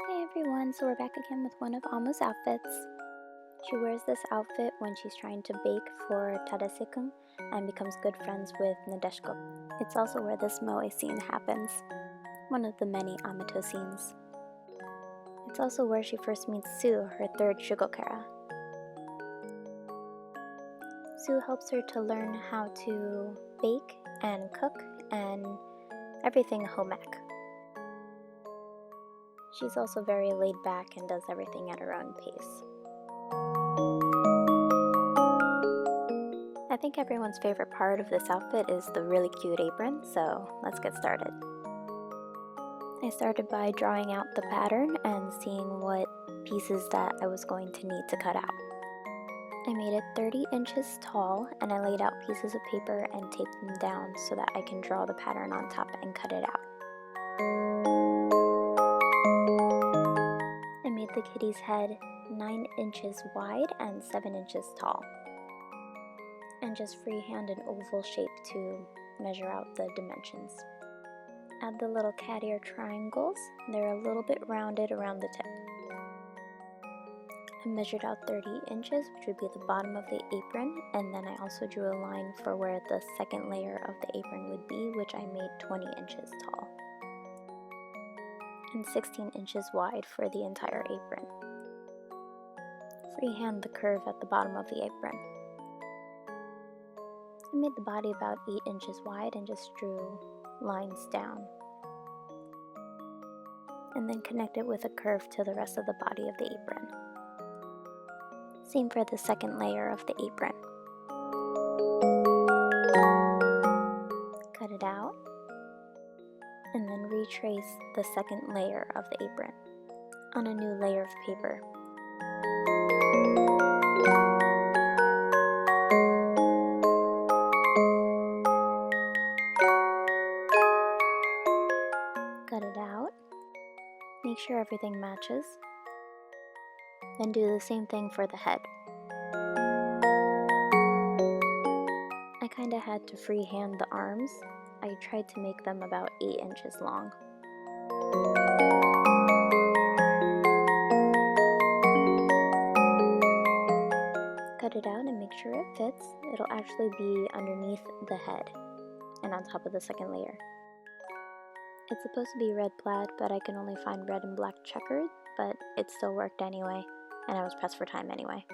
Hey everyone, so we're back again with one of Amu's outfits. She wears this outfit when she's trying to bake for Tadasekun and becomes good friends with Nadeshiko. It's also where this moe scene happens, one of the many Amato scenes. It's also where she first meets Sue, her third Shugokara. Sue helps her to learn how to bake and cook and everything home ec. She's also very laid back and does everything at her own pace. I think everyone's favorite part of this outfit is the really cute apron, so let's get started. I started by drawing out the pattern and seeing what pieces that I was going to need to cut out. I made it 30 inches tall and I laid out pieces of paper and taped them down so that I can draw the pattern on top and cut it out. I made the kitty's head 9 inches wide and 7 inches tall, and just freehand an oval shape to measure out the dimensions. Add the little cat ear triangles. They're a little bit rounded around the tip. I measured out 30 inches, which would be the bottom of the apron, and then I also drew a line for where the second layer of the apron would be, which I made 20 inches tall and 16 inches wide for the entire apron. Freehand the curve at the bottom of the apron. I made the body about 8 inches wide and just drew lines down. And then connect it with a curve to the rest of the body of the apron. Same for the second layer of the apron. Cut it out. And then retrace the second layer of the apron on a new layer of paper. Cut it out. Make sure everything matches. Then do the same thing for the head. I kinda had to freehand the arms. I tried to make them about 8 inches long. Cut it out and make sure it fits. It'll actually be underneath the head and on top of the second layer. It's supposed to be red plaid, but I can only find red and black checkered, but it still worked anyway, and I was pressed for time anyway.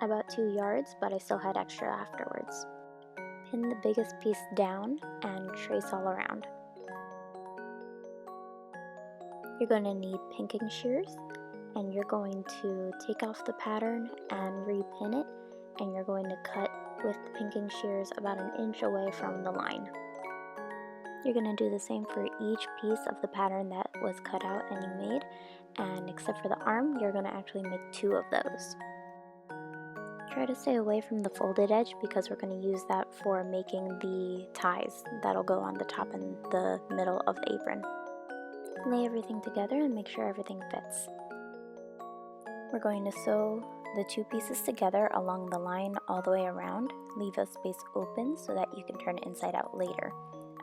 About 2 yards, but I still had extra afterwards. Pin the biggest piece down and trace all around. You're going to need pinking shears, and you're going to take off the pattern and repin it, and you're going to cut with the pinking shears about 1 inch away from the line. You're going to do the same for each piece of the pattern that was cut out and you made, and except for the arm, you're going to actually make 2 of those. Try to stay away from the folded edge because we're going to use that for making the ties that'll go on the top and the middle of the apron. Lay everything together and make sure everything fits. We're going to sew the 2 pieces together along the line all the way around. Leave a space open so that you can turn it inside out later.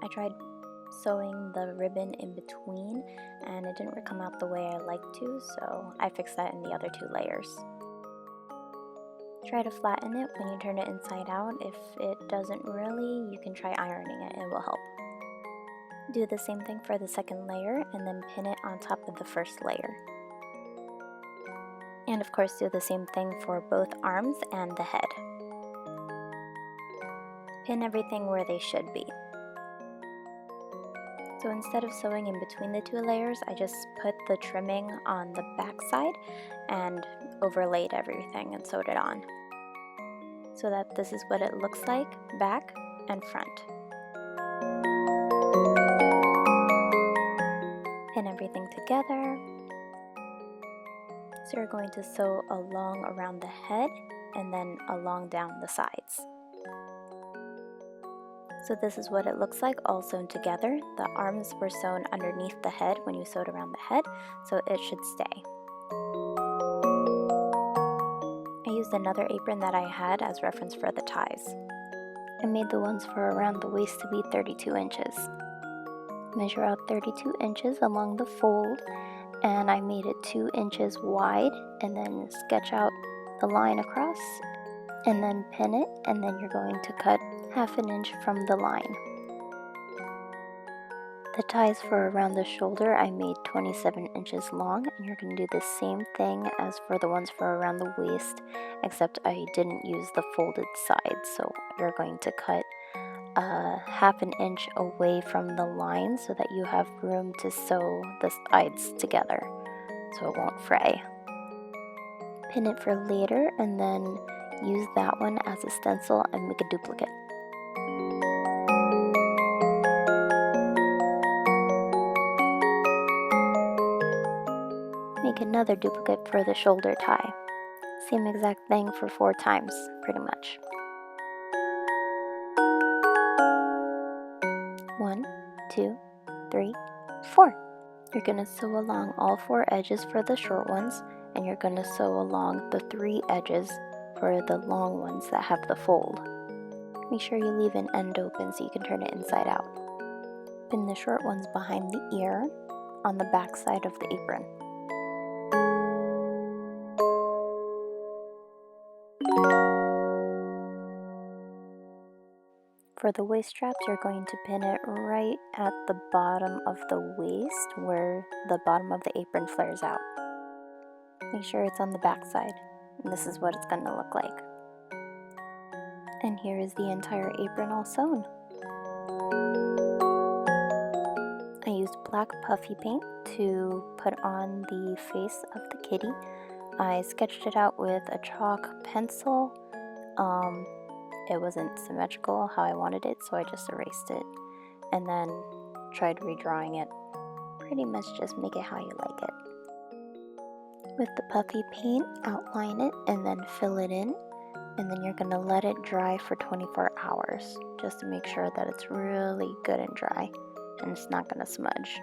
I tried sewing the ribbon in between and it didn't come out the way I liked to, so I fixed that in the other 2 layers. Try to flatten it when you turn it inside out. If it doesn't really, you can try ironing it, it will help. Do the same thing for the second layer and then pin it on top of the first layer. And of course do the same thing for both arms and the head. Pin everything where they should be. So instead of sewing in between the 2 layers, I just put the trimming on the back side and overlaid everything and sewed it on. So that this is what it looks like, back and front. Pin everything together. So you're going to sew along around the head and then along down the sides. So this is what it looks like all sewn together. The arms were sewn underneath the head when you sewed around the head, so it should stay. I used another apron that I had as reference for the ties. I made the ones for around the waist to be 32 inches. Measure out 32 inches along the fold and I made it 2 inches wide, and then sketch out the line across and then pin it, and then you're going to cut 1/2 inch from the line. The ties for around the shoulder I made 27 inches long, and you're going to do the same thing as for the ones for around the waist, except I didn't use the folded sides, so you're going to cut 1/2 inch away from the line so that you have room to sew the sides together so it won't fray. Pin it for later, and then use that one as a stencil and make a duplicate. Make another duplicate for the shoulder tie. Same exact thing for 4 times, pretty much. 1, 2, 3, 4. You're going to sew along all 4 edges for the short ones, and you're going to sew along the 3 edges for the long ones that have the fold. Make sure you leave an end open so you can turn it inside out. Pin the short ones behind the ear on the back side of the apron. For the waist straps, you're going to pin it right at the bottom of the waist where the bottom of the apron flares out. Make sure it's on the back side, and this is what it's going to look like. And here is the entire apron all sewn. I used black puffy paint to put on the face of the kitty. I sketched it out with a chalk pencil. It wasn't symmetrical how I wanted it, so I just erased it and then tried redrawing it. Pretty much just make it how you like it. With the puffy paint, outline it and then fill it in, and then you're going to let it dry for 24 hours just to make sure that it's really good and dry and it's not going to smudge.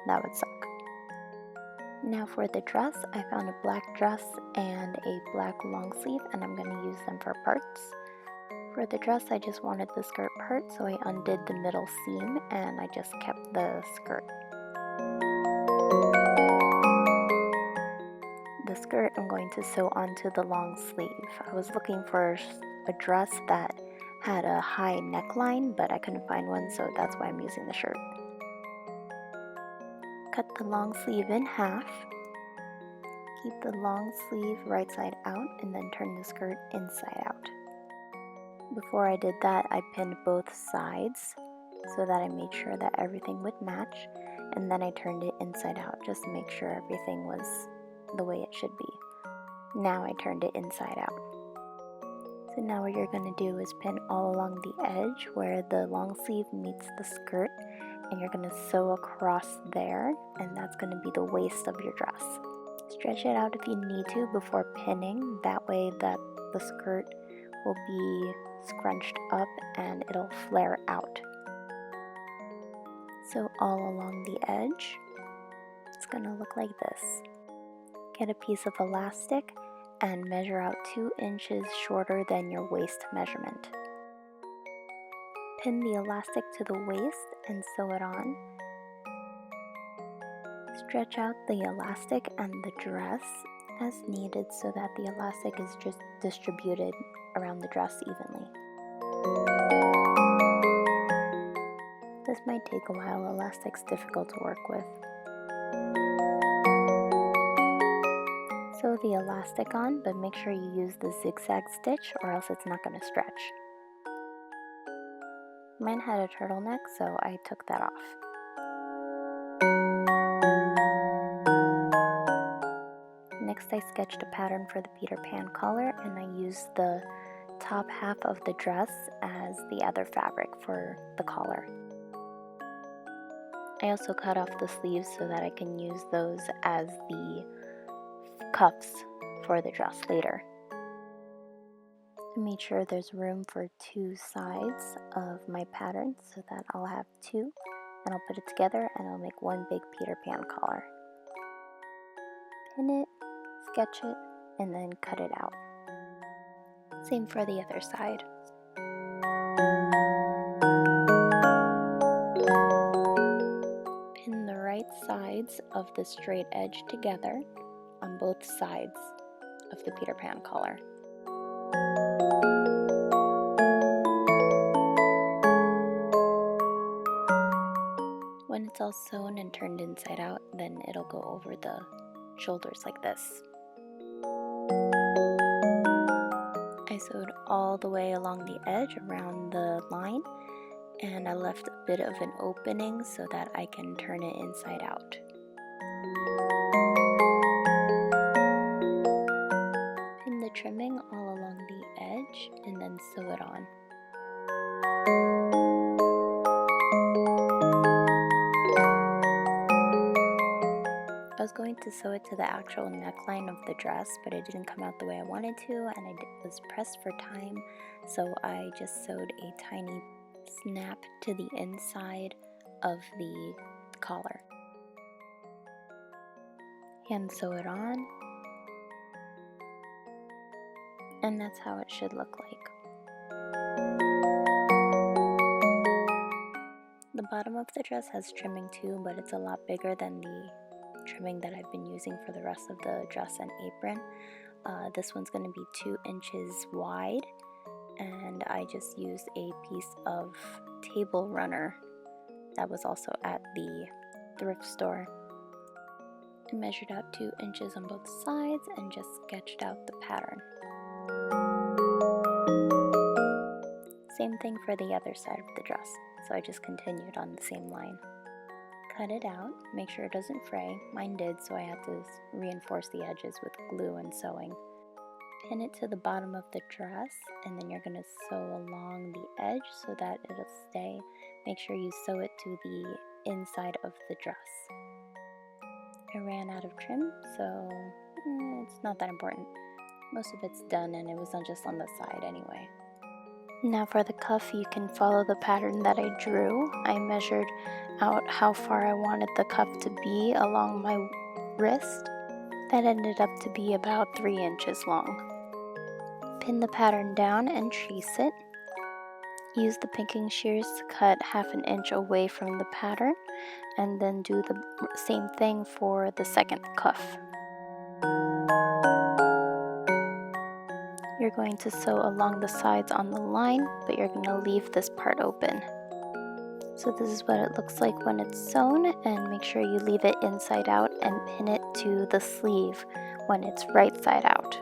That would suck. Now for the dress, I found a black dress and a black long sleeve, and I'm going to use them for parts. For the dress, I just wanted the skirt part, so I undid the middle seam and I just kept the skirt. The skirt I'm going to sew onto the long sleeve. I was looking for a dress that had a high neckline, but I couldn't find one, so that's why I'm using the shirt. Cut the long sleeve in half. Keep the long sleeve right side out and then turn the skirt inside out. Before I did that, I pinned both sides so that I made sure that everything would match, and then I turned it inside out just to make sure everything was the way it should be. Now I turned it inside out. So now what you're going to do is pin all along the edge where the long sleeve meets the skirt, and you're going to sew across there, and that's going to be the waist of your dress. Stretch it out if you need to before pinning, that way that the skirt will be scrunched up and it'll flare out. So all along the edge, it's going to look like this. Get a piece of elastic and measure out 2 inches shorter than your waist measurement. Pin the elastic to the waist and sew it on. Stretch out the elastic and the dress as needed so that the elastic is just distributed around the dress evenly. This might take a while, elastic's difficult to work with. Sew the elastic on, but make sure you use the zigzag stitch or else it's not going to stretch. Mine had a turtleneck, so I took that off. Next, I sketched a pattern for the Peter Pan collar, and I used the top half of the dress as the other fabric for the collar. I also cut off the sleeves so that I can use those as the cuffs for the dress later. I made sure there's room for 2 sides of my pattern so that I'll have 2, and I'll put it together and I'll make one big Peter Pan collar. Pin it, sketch it, and then cut it out. Same for the other side. Pin the right side sides of the straight edge together on both sides of the Peter Pan collar. When it's all sewn and turned inside out, then it'll go over the shoulders like this. I sewed all the way along the edge around the line, and I left a bit of an opening so that I can turn it inside out. Pin the trimming all along the edge and then sew it on. I was going to sew it to the actual neckline of the dress, but it didn't come out the way I wanted to, and I was pressed for time, so I just sewed a tiny snap to the inside of the collar. Hand sew it on, and that's how it should look like. The bottom of the dress has trimming too, but it's a lot bigger than the trimming that I've been using for the rest of the dress and apron. This one's going to be 2 inches wide, and I just used a piece of table runner that was also at the thrift store. I measured out 2 inches on both sides and just sketched out the pattern. Same thing for the other side of the dress, so I just continued on the same line. Cut it out, make sure it doesn't fray. Mine did, so I had to reinforce the edges with glue and sewing. Pin it to the bottom of the dress, and then you're going to sew along the edge so that it'll stay. Make sure you sew it to the inside of the dress. I ran out of trim, so it's not that important. Most of it's done, and it was just on the side anyway. Now for the cuff, you can follow the pattern that I drew. I measured out how far I wanted the cuff to be along my wrist. That ended up to be about 3 inches long. Pin the pattern down and crease it. Use the pinking shears to cut 1/2 inch away from the pattern, and then do the same thing for the second cuff. You're going to sew along the sides on the line, but you're going to leave this part open. So this is what it looks like when it's sewn, and make sure you leave it inside out and pin it to the sleeve when it's right side out.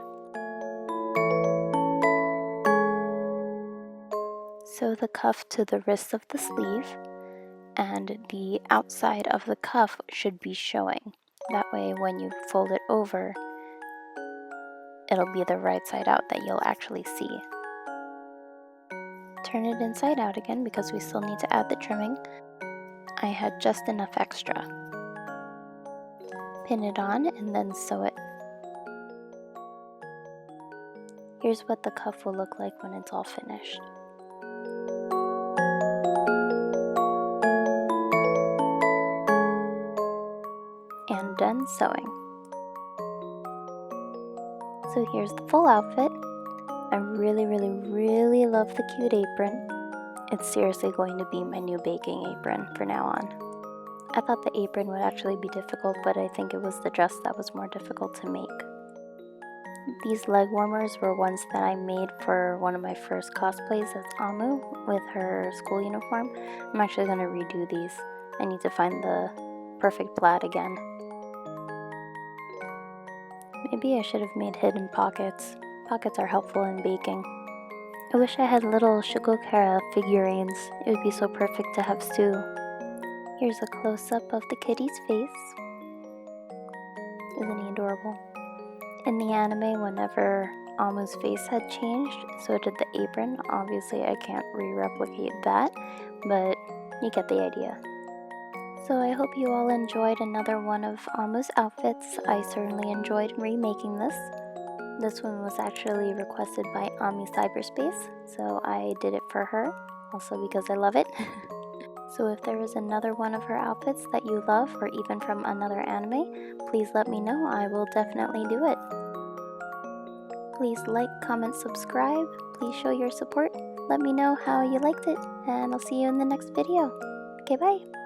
Sew the cuff to the wrist of the sleeve, and the outside of the cuff should be showing. That way when you fold it over, it'll be the right side out that you'll actually see. Turn it inside out again because we still need to add the trimming. I had just enough extra. Pin it on and then sew it. Here's what the cuff will look like when it's all finished. And done sewing. So here's the full outfit. I really love the cute apron. It's seriously going to be my new baking apron from now on. I thought the apron would actually be difficult, but I think it was the dress that was more difficult to make. These leg warmers were ones that I made for one of my first cosplays as Amu with her school uniform. I'm actually going to redo these. I need to find the perfect plaid again. Maybe I should have made hidden pockets. Pockets are helpful in baking. I wish I had little Shigokara figurines. It would be so perfect to have too. Here's a close-up of the kitty's face. Isn't he adorable? In the anime, whenever Amu's face had changed, so did the apron. Obviously, I can't re-replicate that, but you get the idea. So I hope you all enjoyed another one of Amu's outfits. I certainly enjoyed remaking this. This one was actually requested by Ami Cyderspace, so I did it for her, also because I love it. So if there is another one of her outfits that you love, or even from another anime, please let me know. I will definitely do it. Please like, comment, subscribe. Please show your support. Let me know how you liked it, and I'll see you in the next video. Okay, bye!